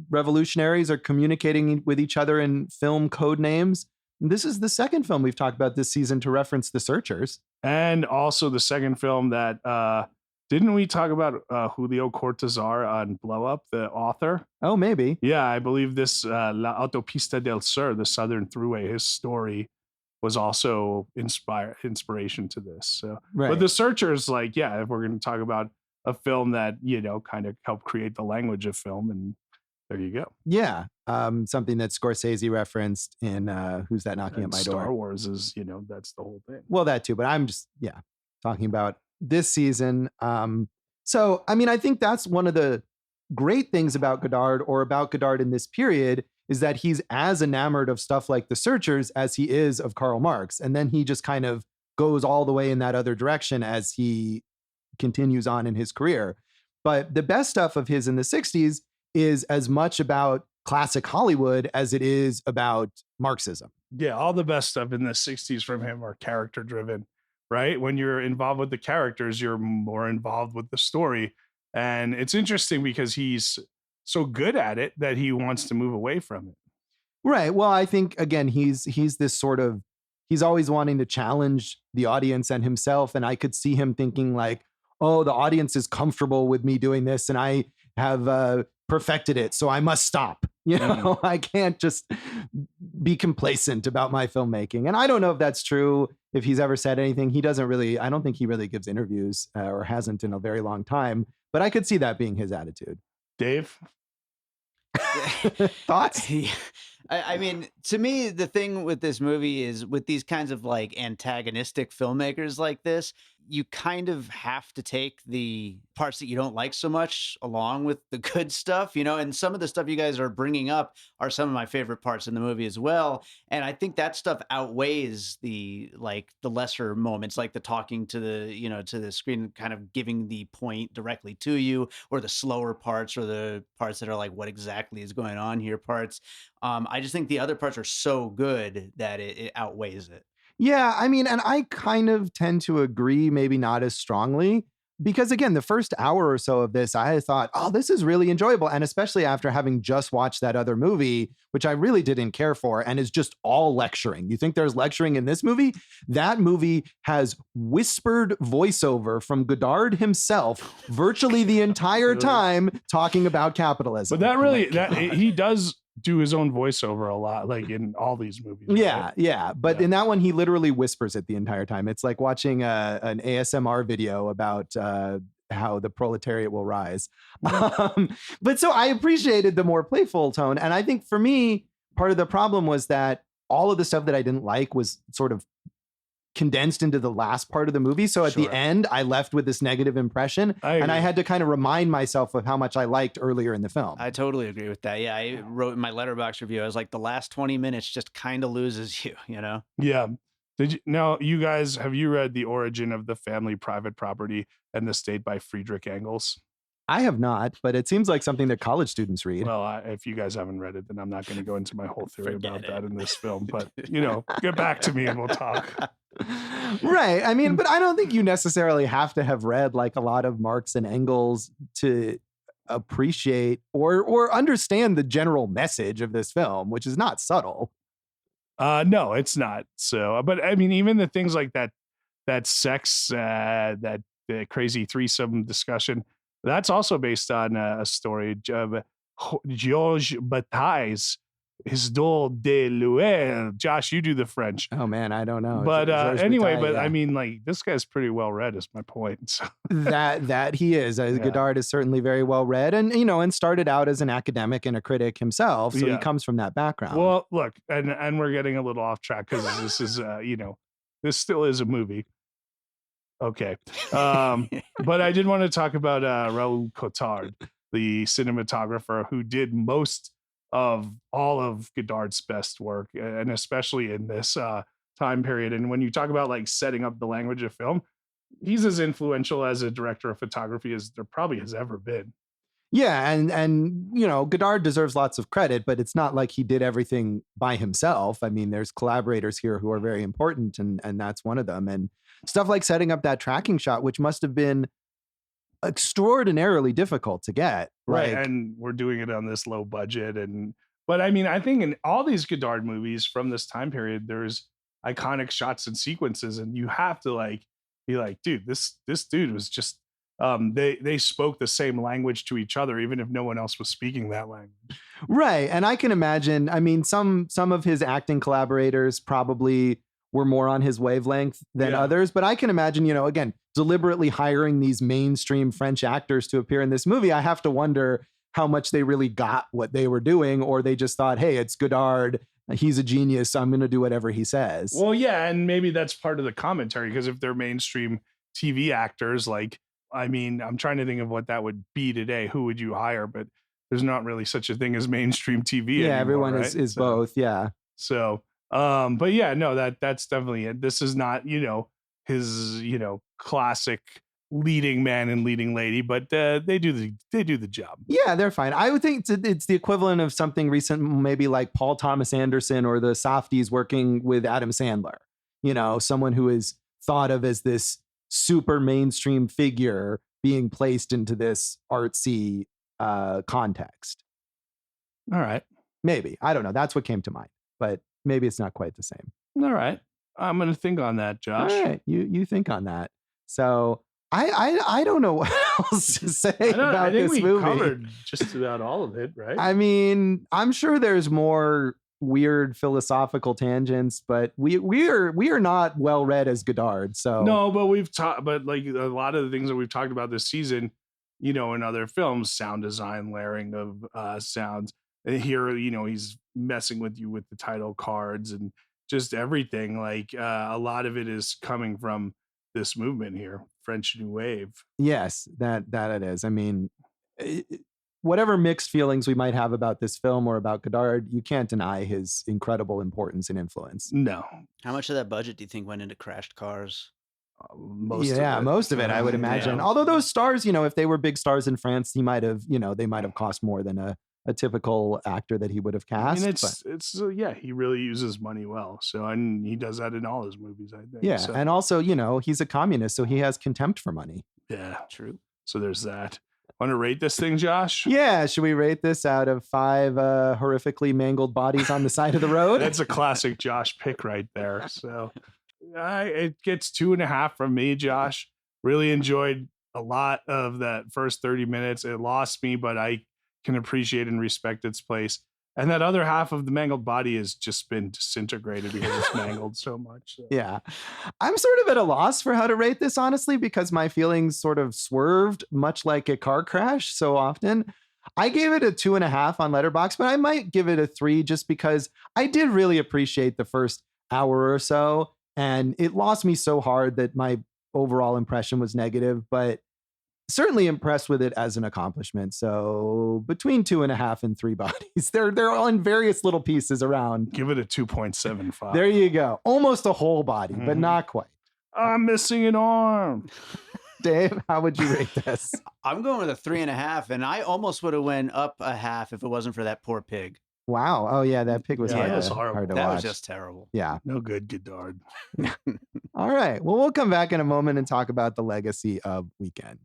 [SPEAKER 1] revolutionaries are communicating with each other in film code names. And this is the second film we've talked about this season to reference The Searchers, and
[SPEAKER 2] also the second film that didn't we talk about Julio Cortázar on Blow Up, the author?
[SPEAKER 1] Oh, maybe.
[SPEAKER 2] Yeah, I believe this La Autopista del Sur, the Southern Thruway, his story was also inspiration to this. So,
[SPEAKER 1] right.
[SPEAKER 2] But The Searchers, like, yeah, if we're going to talk about a film that, kind of helped create the language of film, and there you go.
[SPEAKER 1] Yeah. Something that Scorsese referenced in Who's That Knocking at My Door?
[SPEAKER 2] Star Wars is, that's the whole thing.
[SPEAKER 1] Well, that too, but I'm just, talking about this season. So, I mean, I think that's one of the great things about Godard, or about Godard in this period, is that he's as enamored of stuff like The Searchers as he is of Karl Marx. And then he just kind of goes all the way in that other direction as he continues on in his career. But the best stuff of his in the 60s is as much about classic Hollywood as it is about Marxism.
[SPEAKER 2] Yeah, all the best stuff in the 60s from him are character driven, right? When you're involved with the characters, you're more involved with the story. And it's interesting because he's so good at it that he wants to move away from it.
[SPEAKER 1] Right. Well, I think, again, he's this sort of, he's always wanting to challenge the audience and himself. And I could see him thinking like, oh, the audience is comfortable with me doing this, and I have perfected it, so I must stop. I can't just be complacent about my filmmaking. And I don't know if that's true, if he's ever said anything. He doesn't really, I don't think he really gives interviews or hasn't in a very long time, but I could see that being his attitude.
[SPEAKER 2] Dave?
[SPEAKER 1] Thoughts?
[SPEAKER 3] I mean, to me, the thing with this movie is, with these kinds of like antagonistic filmmakers like this, you kind of have to take the parts that you don't like so much along with the good stuff, and some of the stuff you guys are bringing up are some of my favorite parts in the movie as well. And I think that stuff outweighs the lesser moments, like the talking to the, to the screen, kind of giving the point directly to you, or the slower parts, or the parts that are like, what exactly is going on here parts. I just think the other parts are so good that it outweighs it.
[SPEAKER 1] Yeah, I mean, and I kind of tend to agree, maybe not as strongly, because again, the first hour or so of this, I thought, oh, this is really enjoyable. And especially after having just watched that other movie, which I really didn't care for, and is just all lecturing. You think there's lecturing in this movie? That movie has whispered voiceover from Godard himself virtually the entire time talking about capitalism.
[SPEAKER 2] But that really, he does do his own voiceover a lot, like in all these movies.
[SPEAKER 1] Yeah,
[SPEAKER 2] right?
[SPEAKER 1] yeah. But in that one, he literally whispers it the entire time. It's like watching an ASMR video about how the proletariat will rise. But so I appreciated the more playful tone. And I think for me, part of the problem was that all of the stuff that I didn't like was sort of condensed into the last part of the movie. So at the end, I left with this negative impression, and I had to kind of remind myself of how much I liked earlier in the film.
[SPEAKER 3] I totally agree with that. Yeah, I wrote in my Letterboxd review, I was like, the last 20 minutes just kind of loses you,
[SPEAKER 2] Yeah. Now, you guys, have you read The Origin of the Family, Private Property, and the State by Friedrich Engels?
[SPEAKER 1] I have not, but it seems like something that college students read.
[SPEAKER 2] Well, if you guys haven't read it, then I'm not going to go into my whole theory about that in this film. But, get back to me and we'll talk.
[SPEAKER 1] Right. I mean, but I don't think you necessarily have to have read like a lot of Marx and Engels to appreciate or understand the general message of this film, which is not subtle.
[SPEAKER 2] No, it's not. So, but I mean, even the things like that sex, that crazy threesome discussion, that's also based on a story of Georges Bataille's Histoire de l'Ouest. Josh, you do the French.
[SPEAKER 1] Oh man, I don't know.
[SPEAKER 2] But anyway, Bataille, I mean, like, this guy's pretty well read, is my point. So.
[SPEAKER 1] that he is. Godard is certainly very well read, and and started out as an academic and a critic himself, so he comes from that background.
[SPEAKER 2] Well, look, and we're getting a little off track because this is this still is a movie. Okay. But I did want to talk about Raoul Cotard, the cinematographer who did most of all of Godard's best work, and especially in this time period. And when you talk about like setting up the language of film, he's as influential as a director of photography as there probably has ever been.
[SPEAKER 1] Yeah, and Godard deserves lots of credit, but it's not like he did everything by himself. I mean, there's collaborators here who are very important, and that's one of them. And stuff like setting up that tracking shot, which must have been extraordinarily difficult to get.
[SPEAKER 2] Right.
[SPEAKER 1] Like,
[SPEAKER 2] And we're doing it on this low budget. But I mean, I think in all these Godard movies from this time period, there's iconic shots and sequences, and you have to like be like, dude, this dude was just they spoke the same language to each other, even if no one else was speaking that language.
[SPEAKER 1] right. And I can imagine, I mean, some of his acting collaborators probably were more on his wavelength than others, but I can imagine, again, deliberately hiring these mainstream French actors to appear in this movie. I have to wonder how much they really got what they were doing, or they just thought, hey, it's Godard, he's a genius, so I'm going to do whatever he says.
[SPEAKER 2] Well, yeah, and maybe that's part of the commentary, because if they're mainstream TV actors, like, I mean, I'm trying to think of what that would be today. Who would you hire? But there's not really such a thing as mainstream TV anymore,
[SPEAKER 1] everyone
[SPEAKER 2] right?
[SPEAKER 1] is both, yeah.
[SPEAKER 2] So, but yeah, no, that's definitely it. This is not, his, classic leading man and leading lady, but they do the job.
[SPEAKER 1] Yeah, they're fine. I would think it's the equivalent of something recent, maybe like Paul Thomas Anderson or the Softies working with Adam Sandler. Someone who is thought of as this super mainstream figure being placed into this artsy context.
[SPEAKER 2] All right.
[SPEAKER 1] Maybe. I don't know. That's what came to mind, but maybe it's not quite the same.
[SPEAKER 2] All right. I'm going to think on that, Josh.
[SPEAKER 1] All right. You think on that. So I don't know what else to say about this movie.
[SPEAKER 2] We covered just about all of it, right?
[SPEAKER 1] I mean, I'm sure there's more weird philosophical tangents, but we are not well read as Godard. So
[SPEAKER 2] no, but we've talked, but like a lot of the things that we've talked about this season, in other films, sound design, layering of sounds. And here, he's messing with you with the title cards and just everything. Like a lot of it is coming from this movement here, French New Wave.
[SPEAKER 1] Yes, that it is. I mean, whatever mixed feelings we might have about this film or about Godard, you can't deny his incredible importance and influence.
[SPEAKER 2] No.
[SPEAKER 3] How much of that budget do you think went into crashed cars?
[SPEAKER 1] Most of it, I would imagine. Yeah. Although those stars, if they were big stars in France, he might have, they might have cost more than a typical actor that he would have cast.
[SPEAKER 2] I mean, he really uses money well. So, and he does that in all his movies, I think.
[SPEAKER 1] Yeah.
[SPEAKER 2] So.
[SPEAKER 1] And also, he's a communist, so he has contempt for money.
[SPEAKER 2] Yeah, true. So there's that. Want to rate this thing, Josh?
[SPEAKER 1] Yeah. Should we rate this out of 5 horrifically mangled bodies on the side of the road?
[SPEAKER 2] That's a classic Josh pick right there. So it gets 2.5 from me, Josh. Really enjoyed a lot of that first 30 minutes. It lost me, but I can appreciate and respect its place. And that other half of the mangled body has just been disintegrated because it's mangled so much. So.
[SPEAKER 1] Yeah. I'm sort of at a loss for how to rate this, honestly, because my feelings sort of swerved much like a car crash so often. I gave it a 2.5 on Letterboxd, but I might give it a 3 just because I did really appreciate the first hour or so. And it lost me so hard that my overall impression was negative, but certainly impressed with it as an accomplishment. So between 2.5 and 3 bodies, they're all in various little pieces around.
[SPEAKER 2] Give it a 2.75.
[SPEAKER 1] There you go. Almost a whole body, but not quite.
[SPEAKER 2] I'm missing an arm.
[SPEAKER 1] Dave, how would you rate this?
[SPEAKER 3] I'm going with a 3.5, and I almost would have went up a half if it wasn't for that poor pig.
[SPEAKER 1] Wow. Oh yeah, that pig was hard to
[SPEAKER 3] that
[SPEAKER 1] watch.
[SPEAKER 3] Was just terrible.
[SPEAKER 1] Yeah.
[SPEAKER 2] No good, Godard.
[SPEAKER 1] All right. Well, we'll come back in a moment and talk about the legacy of Weekend.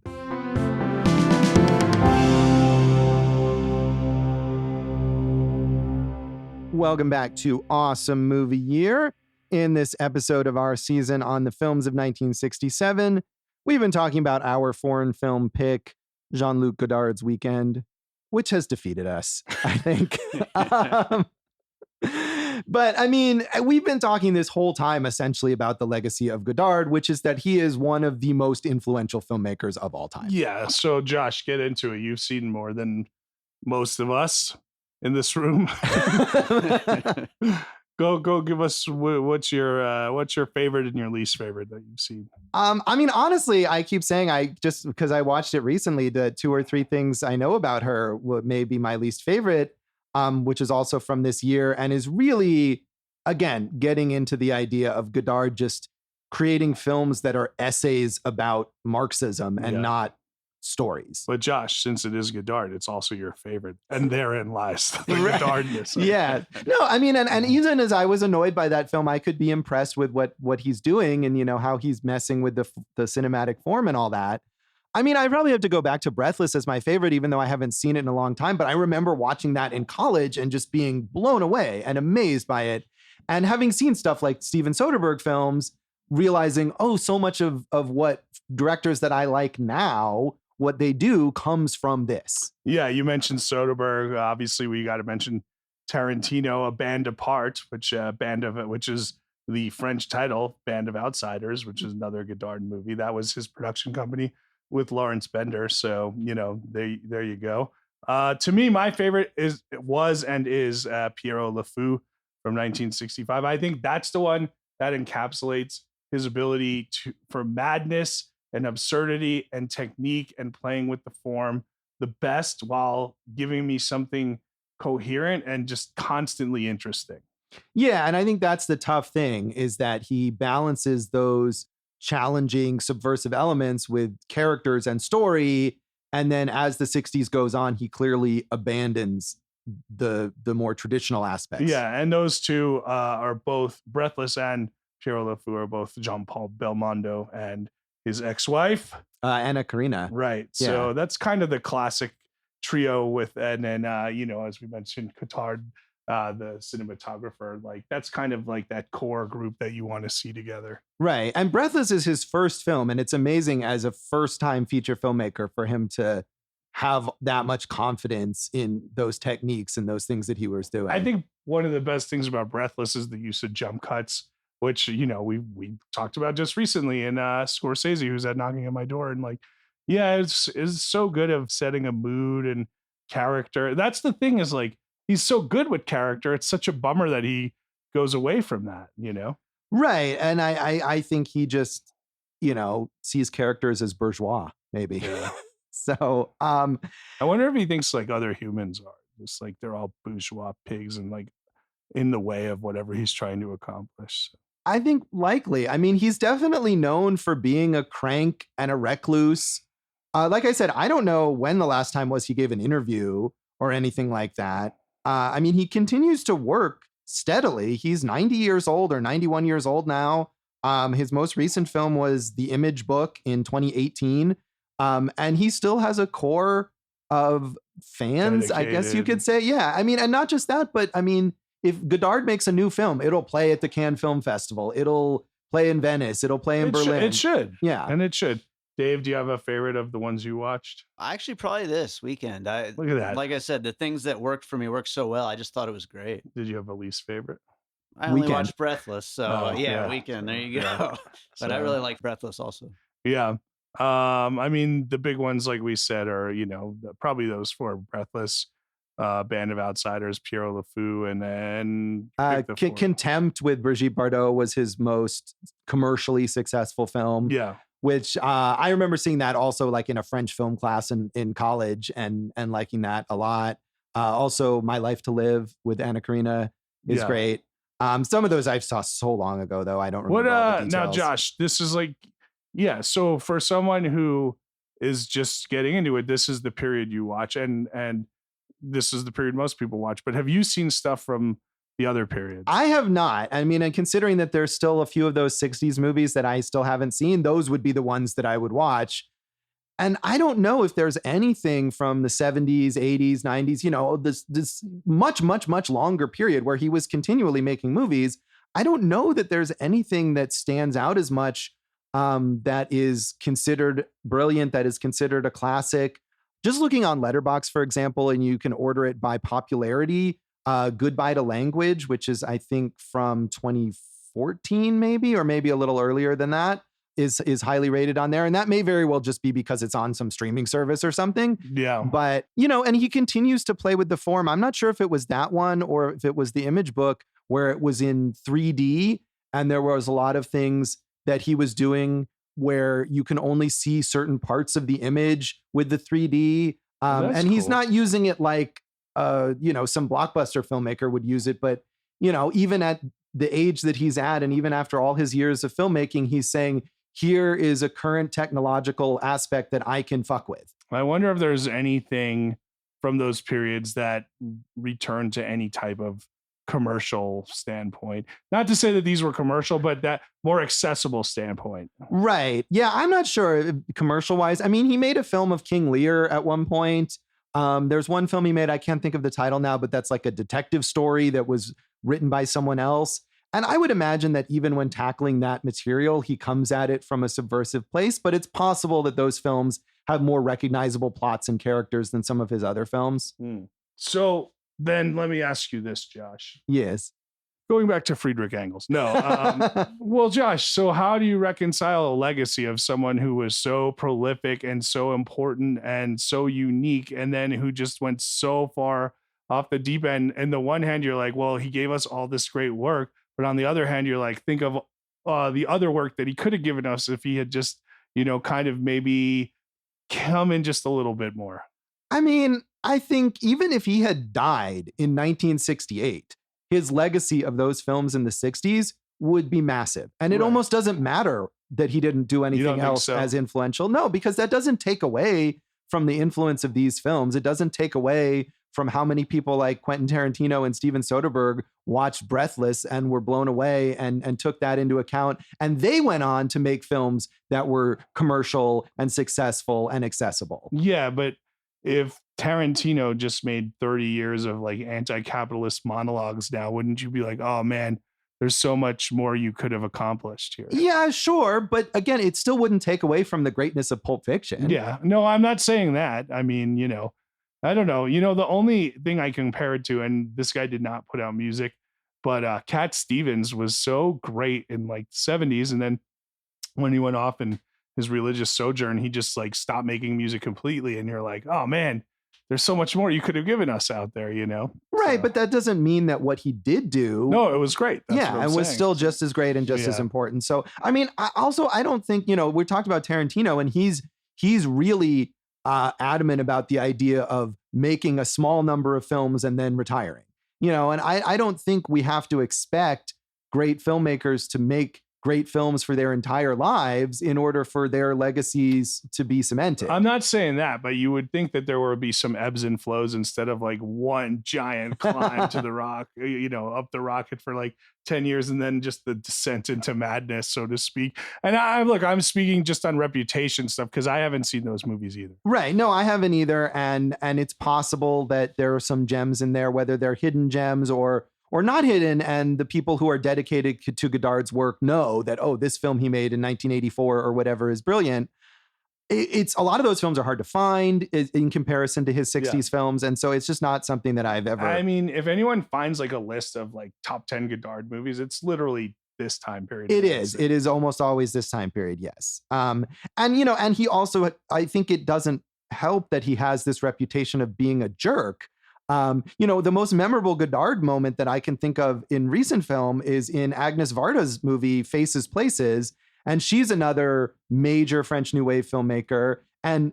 [SPEAKER 1] Welcome back to Awesome Movie Year. In this episode of our season on the films of 1967, we've been talking about our foreign film pick, Jean-Luc Godard's Weekend, which has defeated us, I think. But I mean, we've been talking this whole time essentially about the legacy of Godard, which is that he is one of the most influential filmmakers of all time.
[SPEAKER 2] Yeah. So Josh, get into it. You've seen more than most of us in this room. Go give us what's your favorite and your least favorite that you've seen.
[SPEAKER 1] I mean, honestly, I keep saying just because I watched it recently, the 2 or 3 things I know about her may be my least favorite, which is also from this year and is really, again, getting into the idea of Godard just creating films that are essays about Marxism and not stories.
[SPEAKER 2] But Josh, since it is Godard, it's also your favorite, and therein lies the Godardness.
[SPEAKER 1] Yeah. No, I mean, and even as I was annoyed by that film, I could be impressed with what he's doing and, how he's messing with the cinematic form and all that. I mean, I probably have to go back to Breathless as my favorite, even though I haven't seen it in a long time. But I remember watching that in college and just being blown away and amazed by it. And having seen stuff like Steven Soderbergh films, realizing, so much of what directors that I like now, what they do comes from this.
[SPEAKER 2] Yeah, you mentioned Soderbergh. Obviously, we got to mention Tarantino, A Band Apart, which is the French title, Band of Outsiders, which is another Godard movie. That was his production company with Lawrence Bender. So, there you go. To me, my favorite was Pierrot Le Fou from 1965. I think that's the one that encapsulates his ability for madness and absurdity and technique and playing with the form the best while giving me something coherent and just constantly interesting.
[SPEAKER 1] Yeah, and I think that's the tough thing, is that he balances those challenging subversive elements with characters and story, and then as the 60s goes on, he clearly abandons the more traditional aspects.
[SPEAKER 2] Yeah, and those two are both Breathless and Pierrot Le Fou are both Jean-Paul Belmondo and his ex-wife
[SPEAKER 1] Anna Karina.
[SPEAKER 2] Right.
[SPEAKER 1] Yeah.
[SPEAKER 2] So that's kind of the classic trio and then as we mentioned, Godard, the cinematographer, like that's kind of like that core group that you want to see together.
[SPEAKER 1] Right. And Breathless is his first film, and it's amazing as a first-time feature filmmaker for him to have that much confidence in those techniques and those things that he was doing.
[SPEAKER 2] I think one of the best things about Breathless is the use of jump cuts, which, we talked about just recently in Scorsese, who's at Knocking at My Door. And it's so good of setting a mood and character. That's the thing, is like, he's so good with character. It's such a bummer that he goes away from that,
[SPEAKER 1] Right. And I think he just, sees characters as bourgeois, maybe.
[SPEAKER 2] Yeah.
[SPEAKER 1] So
[SPEAKER 2] I wonder if he thinks like other humans are just like they're all bourgeois pigs and like in the way of whatever he's trying to accomplish.
[SPEAKER 1] I think likely. I mean, he's definitely known for being a crank and a recluse. Like I said, I don't know when the last time was he gave an interview or anything like that. I mean, he continues to work steadily. He's 90 years old or 91 years old now. His most recent film was The Image Book in 2018. And he still has a core of fans, I guess you could say. Yeah. I mean, and not just that, but I mean, if Godard makes a new film, it'll play at the Cannes Film Festival. It'll play in Venice. It'll play in Berlin.
[SPEAKER 2] It should.
[SPEAKER 1] Yeah.
[SPEAKER 2] And it should. Dave, do you have a favorite of the ones you watched?
[SPEAKER 3] Actually, probably this weekend.
[SPEAKER 2] Look at that.
[SPEAKER 3] Like I said, the things that worked for me worked so well. I just thought it was great.
[SPEAKER 2] Did you have a least favorite?
[SPEAKER 3] I only
[SPEAKER 1] Weekend.
[SPEAKER 3] watched Breathless. So
[SPEAKER 2] yeah.
[SPEAKER 3] Weekend. There you go.
[SPEAKER 2] Yeah.
[SPEAKER 3] But I really like Breathless also.
[SPEAKER 2] Yeah. I mean, the big ones, like we said, are, probably those four: Breathless, Band of Outsiders, Pierrot Le Fou, and then
[SPEAKER 1] Contempt with Brigitte Bardot was his most commercially successful film.
[SPEAKER 2] Yeah.
[SPEAKER 1] Which I remember seeing that also like in a French film class in college and liking that a lot. Also, My Life to Live with Anna Karina is great. Some of those I saw so long ago, though. I don't remember all the details.
[SPEAKER 2] Now, Josh, this is like, so for someone who is just getting into it, this is the period you watch, and this is the period most people watch. But have you seen stuff from the other periods?
[SPEAKER 1] I have not. I mean, and considering that there's still a few of those 60s movies that I still haven't seen, those would be the ones that I would watch. And I don't know if there's anything from the 70s, 80s, 90s, this much, much, much longer period where he was continually making movies. I don't know that there's anything that stands out as much that is considered brilliant, that is considered a classic. Just looking on Letterboxd, for example, and you can order it by popularity, Goodbye to Language, which is, I think, from 2014, maybe, or maybe a little earlier than that, is highly rated on there. And that may very well just be because it's on some streaming service or something.
[SPEAKER 2] Yeah.
[SPEAKER 1] But, and he continues to play with the form. I'm not sure if it was that one or if it was The Image Book where it was in 3D and there was a lot of things that he was doing where you can only see certain parts of the image with the 3D. And he's not using it like, some blockbuster filmmaker would use it. But, even at the age that he's at, and even after all his years of filmmaking, he's saying, here is a current technological aspect that I can fuck with.
[SPEAKER 2] I wonder if there's anything from those periods that return to any type of commercial standpoint. Not to say that these were commercial, but that more accessible standpoint.
[SPEAKER 1] Right. Yeah, I'm not sure commercial wise. I mean, he made a film of King Lear at one point. There's one film he made, I can't think of the title now, but that's like a detective story that was written by someone else. And I would imagine that even when tackling that material, he comes at it from a subversive place, but it's possible that those films have more recognizable plots and characters than some of his other films.
[SPEAKER 2] So then let me ask you this, Josh.
[SPEAKER 1] Yes.
[SPEAKER 2] Going back to Friedrich Engels. No. Well, Josh, so how do you reconcile a legacy of someone who was so prolific and so important and so unique, and then who just went so far off the deep end? And the one hand, you're like, well, he gave us all this great work. But on the other hand, you're like, think of the other work that he could have given us if he had just, kind of maybe come in just a little bit more.
[SPEAKER 1] I mean, I think even if he had died in 1968, his legacy of those films in the 60s would be massive. And it almost doesn't matter that he didn't do anything else as influential. No, because that doesn't take away from the influence of these films. It doesn't take away from how many people like Quentin Tarantino and Steven Soderbergh watched Breathless and were blown away and took that into account. And they went on to make films that were commercial and successful and accessible.
[SPEAKER 2] Yeah, but if Tarantino just made 30 years of like anti-capitalist monologues now, wouldn't you be like, oh man, there's so much more you could have accomplished here?
[SPEAKER 1] Yeah, sure. But again, it still wouldn't take away from the greatness of Pulp Fiction.
[SPEAKER 2] Yeah, no, I'm not saying that. I mean, I don't know. The only thing I compare it to, and this guy did not put out music, but Cat Stevens was so great in like the 70s. And then when he went off in his religious sojourn, he just like stopped making music completely. And you're like, oh man, there's so much more you could have given us out there,
[SPEAKER 1] Right. So, but that doesn't mean that what he did do.
[SPEAKER 2] No, it was great.
[SPEAKER 1] That's and was still just as great and just as important. So, I mean, I don't think, we talked about Tarantino, and he's really adamant about the idea of making a small number of films and then retiring, and I don't think we have to expect great filmmakers to make great films for their entire lives in order for their legacies to be cemented.
[SPEAKER 2] I'm not saying that, but you would think that there would be some ebbs and flows instead of like one giant climb to the rock, up the rocket for like 10 years and then just the descent into madness, so to speak. And I'm speaking just on reputation stuff because I haven't seen those movies either.
[SPEAKER 1] Right. No, I haven't either. And it's possible that there are some gems in there, whether they're hidden gems or not hidden, and the people who are dedicated to Godard's work know that, this film he made in 1984 or whatever is brilliant. It's a lot of those films are hard to find in comparison to his 60s films. And so it's just not something that I've ever.
[SPEAKER 2] I mean, if anyone finds like a list of like top 10 Godard movies, it's literally this time period.
[SPEAKER 1] It is almost always this time period. Yes. And he also, I think it doesn't help that he has this reputation of being a jerk. The most memorable Godard moment that I can think of in recent film is in Agnes Varda's movie Faces Places. And she's another major French New Wave filmmaker and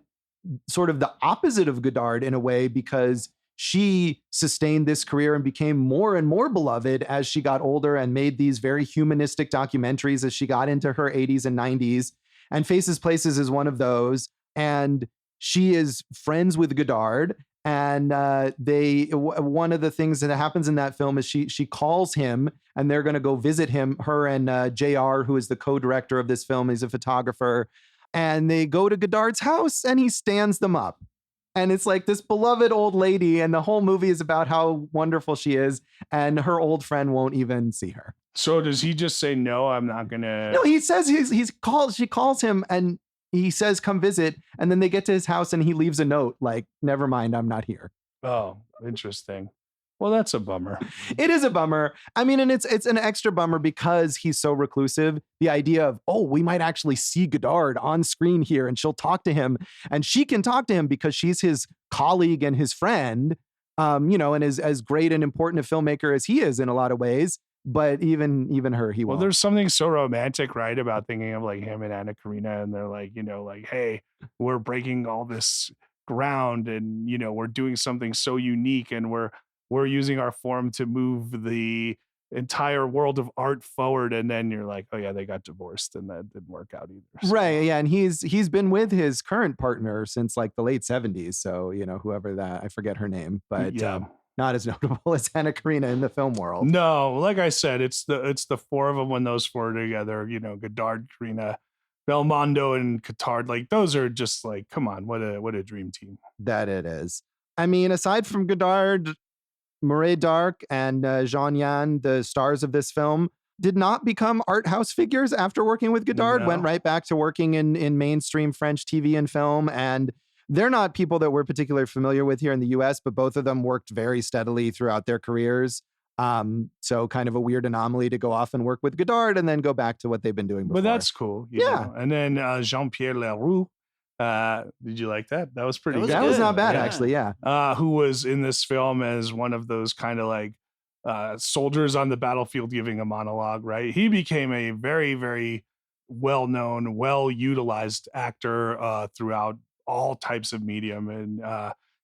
[SPEAKER 1] sort of the opposite of Godard in a way, because she sustained this career and became more and more beloved as she got older and made these very humanistic documentaries as she got into her 80s and 90s. And Faces Places is one of those. And she is friends with Godard. And one of the things that happens in that film is she calls him, and they're going to go visit him, her and JR, who is the co-director of this film. He's a photographer. And they go to Godard's house and he stands them up. And it's like this beloved old lady. And the whole movie is about how wonderful she is. And her old friend won't even see her.
[SPEAKER 2] So does he just say, no, I'm not going to?
[SPEAKER 1] No, he says she calls him and he says, come visit. And then they get to his house and he leaves a note like, never mind, I'm not here.
[SPEAKER 2] Oh, interesting. Well, that's a bummer.
[SPEAKER 1] It is a bummer. I mean, and it's an extra bummer because he's so reclusive. The idea of, we might actually see Godard on screen here and she'll talk to him and she can talk to him because she's his colleague and his friend, and is as great and important a filmmaker as he is in a lot of ways. But even her, he won't.
[SPEAKER 2] Well, there's something so romantic, right, about thinking of like him and Anna Karina, and they're like, hey, we're breaking all this ground, and we're doing something so unique, and we're using our form to move the entire world of art forward, and then you're like, oh yeah, they got divorced and that didn't work out either. So.
[SPEAKER 1] Right. Yeah. And he's been with his current partner since like the late 70s. So, whoever that, I forget her name, but not as notable as Anna Karina in the film world.
[SPEAKER 2] No, like I said, it's the four of them when those four are together, Godard, Karina, Belmondo, and Godard. Like those are just like, come on, what a dream team.
[SPEAKER 1] That it is. I mean, aside from Godard, Mireille Darc and Jean-Yanne, the stars of this film, did not become art house figures after working with Godard, went right back to working in mainstream French TV and film. And they're not people that we're particularly familiar with here in the US, but both of them worked very steadily throughout their careers. So kind of a weird anomaly to go off and work with Godard and then go back to what they've been doing before.
[SPEAKER 2] But that's cool. Yeah. And then Jean-Pierre Leroux. Did you like that? That was pretty good.
[SPEAKER 1] That was not bad, actually. Yeah.
[SPEAKER 2] Who was in this film as one of those kind of like soldiers on the battlefield giving a monologue, right? He became a very, very well-known, well-utilized actor throughout all types of medium and,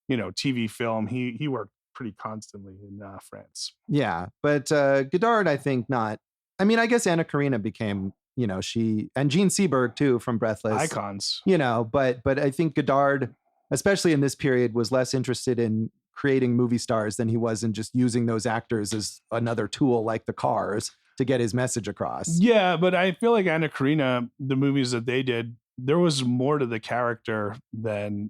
[SPEAKER 2] TV, film. He worked pretty constantly in France.
[SPEAKER 1] Yeah. But Godard, I think not. I mean, I guess Anna Karina became she and Gene Seberg too from Breathless
[SPEAKER 2] icons,
[SPEAKER 1] but I think Godard, especially in this period, was less interested in creating movie stars than he was in just using those actors as another tool like the Cars to get his message across.
[SPEAKER 2] Yeah. But I feel like Anna Karina, the movies that they did, there was more to the character than,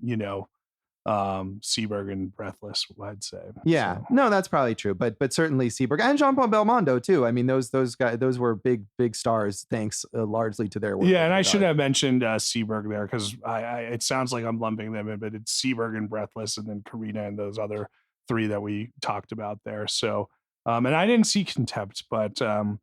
[SPEAKER 2] Seberg and Breathless, I'd say.
[SPEAKER 1] Yeah, no, that's probably true. But certainly Seberg and Jean-Paul Belmondo too. I mean, those guys, those were big stars, thanks largely to their work.
[SPEAKER 2] Yeah, and I should have mentioned Seberg there because I it sounds like I'm lumping them in, but it's Seberg and Breathless, and then Karina and those other three that we talked about there. So, and I didn't see Contempt, but I'm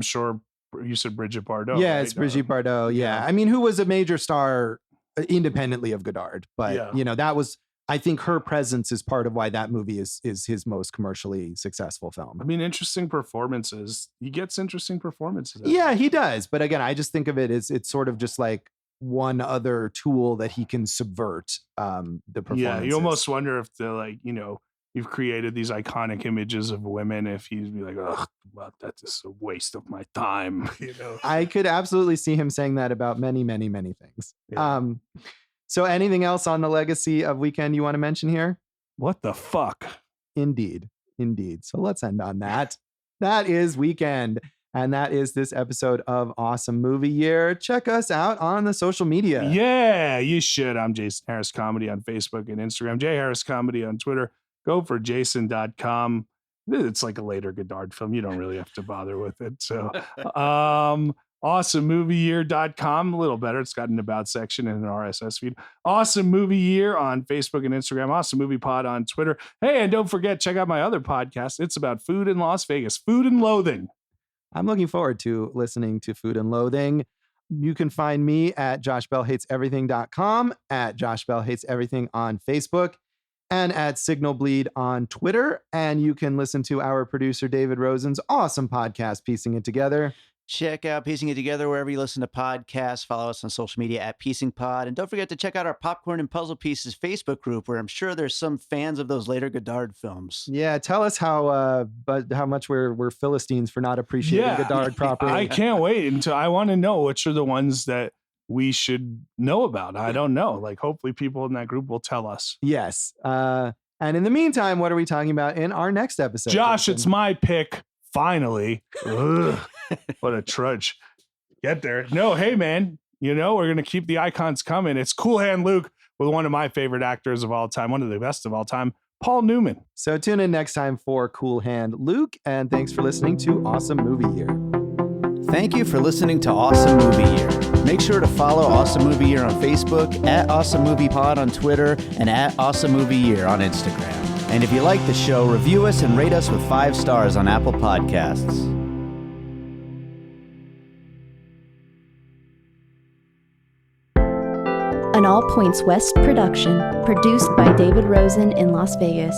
[SPEAKER 2] sure you said Brigitte Bardot.
[SPEAKER 1] Yeah,
[SPEAKER 2] right?
[SPEAKER 1] it's Brigitte Bardot. Yeah, I mean, who was a major star independently of Godard, but that was, I think her presence is part of why that movie is his most commercially successful film.
[SPEAKER 2] I mean, interesting performances. He gets interesting performances.
[SPEAKER 1] Yeah, he does. But again, I just think of it as it's sort of just like one other tool that he can subvert the performance.
[SPEAKER 2] Yeah, you almost wonder if you've created these iconic images of women, if he'd be like, oh, well, that's just a waste of my time.
[SPEAKER 1] I could absolutely see him saying that about many, many, many things. Yeah. So anything else on the legacy of Weekend you want to mention here?
[SPEAKER 2] What the fuck?
[SPEAKER 1] Indeed. So let's end on that. That is Weekend. And that is this episode of Awesome Movie Year. Check us out on the social media.
[SPEAKER 2] Yeah, you should. I'm Jason Harris Comedy on Facebook and Instagram. Jay Harris Comedy on Twitter. Go for jason.com. It's like a later Godard film. You don't really have to bother with it. So, awesomemovieyear.com, a little better. It's got an about section and an RSS feed. Awesome Movie Year on Facebook and Instagram. Awesome Movie Pod on Twitter. Hey, and don't forget, check out my other podcast. It's about food in Las Vegas, Food and Loathing.
[SPEAKER 1] I'm looking forward to listening to Food and Loathing. You can find me at joshbellhateseverything.com, at joshbellhateseverything on Facebook, and at Signal Bleed on Twitter. And you can listen to our producer, David Rosen's awesome podcast, Piecing It Together.
[SPEAKER 3] Check out Piecing It Together wherever you listen to podcasts. Follow us on social media at Piecing Pod. And don't forget to check out our Popcorn and Puzzle Pieces Facebook group, where I'm sure there's some fans of those later Godard films.
[SPEAKER 1] Yeah, tell us how much we're Philistines for not appreciating Godard properly.
[SPEAKER 2] I can't wait until I want to know which are the ones that we should know about. I don't know. Like, hopefully people in that group will tell us.
[SPEAKER 1] Yes. And in the meantime, what are we talking about in our next episode?
[SPEAKER 2] Josh, it's my pick. Finally. Ugh, what a trudge. Get there. No, hey, man. We're going to keep the icons coming. It's Cool Hand Luke with one of my favorite actors of all time, one of the best of all time, Paul Newman.
[SPEAKER 1] So tune in next time for Cool Hand Luke. And thanks for listening to Awesome Movie Year.
[SPEAKER 3] Thank you for listening to Awesome Movie Year. Make sure to follow Awesome Movie Year on Facebook, at Awesome Movie Pod on Twitter, and at Awesome Movie Year on Instagram. And if you like the show, review us and rate us with 5 stars on Apple Podcasts.
[SPEAKER 4] An All Points West production, produced by David Rosen in Las Vegas.